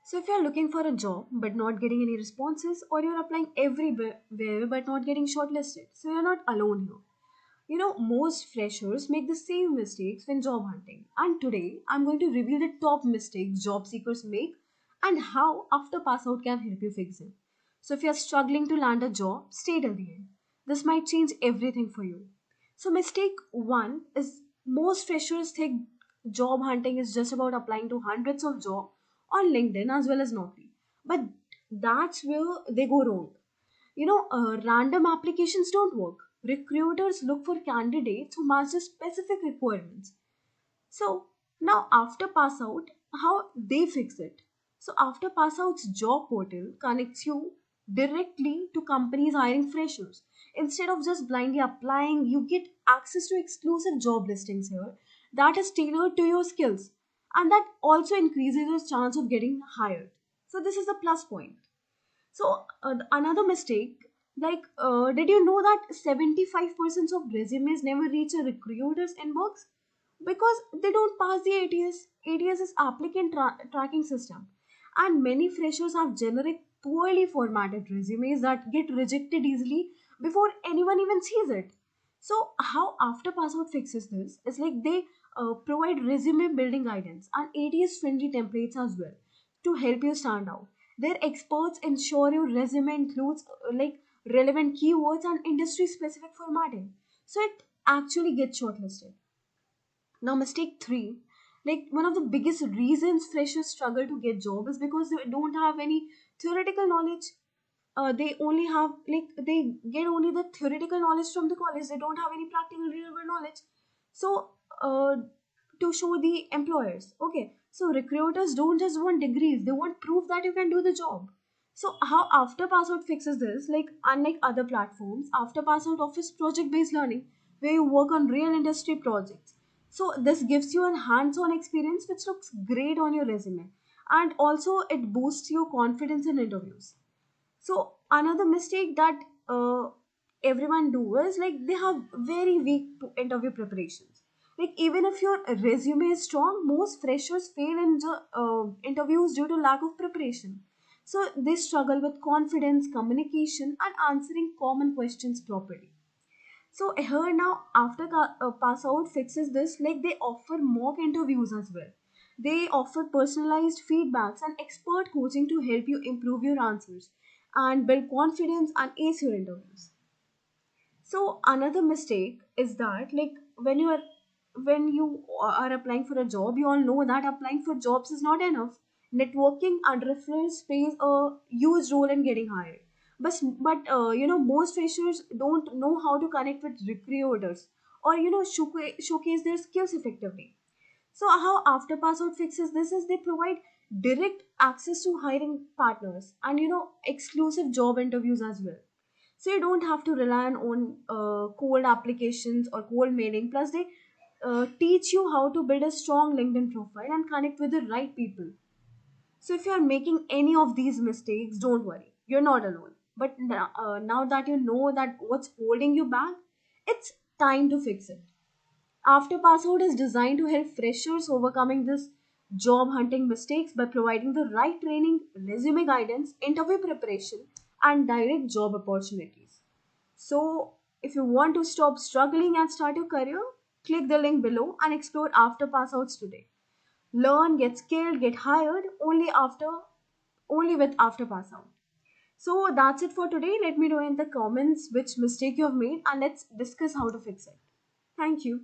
So if you're looking for a job but not getting any responses, or you're applying everywhere but not getting shortlisted, so you're not alone here. Most freshers make the same mistakes when job hunting. And today, I'm going to reveal the top mistakes job seekers make and how after pass out can help you fix them. So if you're struggling to land a job, stay till the end. This might change everything for you. So mistake one is most freshers think job hunting is just about applying to hundreds of jobs on LinkedIn as well as Naukri. But that's where they go wrong. Random applications don't work. Recruiters look for candidates who match the specific requirements. So now after pass out, how they fix it? So after pass out's job portal connects you directly to companies hiring freshers. Instead of just blindly applying, you get access to exclusive job listings here that is tailored to your skills, and that also increases your chance of getting hired. So this is a plus point. So another mistake, did you know that 75% of resumes never reach a recruiter's inbox? Because they don't pass the ATS. ATS is applicant tracking system. And many freshers have generic, poorly formatted resumes that get rejected easily before anyone even sees it. So how After Passout fixes this is like they provide resume building guidance and ATS friendly templates as well to help you stand out. Their experts ensure your resume includes relevant keywords and industry specific formatting. So it actually gets shortlisted. Now, mistake three, like one of the biggest reasons freshers struggle to get job is because they don't have any theoretical knowledge. They only have they get only the theoretical knowledge from the college. They don't have any practical real world knowledge. So to show the employers, okay. So recruiters don't just want degrees; they want proof that you can do the job. So how After Passout fixes this? Like unlike other platforms, After Passout offers project-based learning where you work on real industry projects. So this gives you a hands-on experience which looks great on your resume, and also it boosts your confidence in interviews. So another mistake that everyone do is like they have very weak interview preparations. Like even if your resume is strong, most freshers fail in the interviews due to lack of preparation. So they struggle with confidence, communication, and answering common questions properly. So here now, after pass out fixes this, like they offer mock interviews as well. They offer personalized feedbacks and expert coaching to help you improve your answers and build confidence and ace your interviews. So another mistake is that when you are applying for a job, you all know that applying for jobs is not enough. Networking and reference plays a huge role in getting hired. But most freshers don't know how to connect with recruiters or showcase their skills effectively. So how After Passout fixes this is they provide direct access to hiring partners and exclusive job interviews as well. So you don't have to rely on cold applications or cold mailing. Plus, they teach you how to build a strong LinkedIn profile and connect with the right people. So if you are making any of these mistakes, don't worry, you're not alone. But now that you know that what's holding you back, it's time to fix it. After Passout is designed to help freshers overcoming this job hunting mistakes by providing the right training, resume guidance, interview preparation, and direct job opportunities. So, if you want to stop struggling and start your career, click the link below and explore After Passouts today. Learn, get skilled, get hired only with After Passout. So that's it for today. Let me know in the comments which mistake you have made and let's discuss how to fix it. Thank you.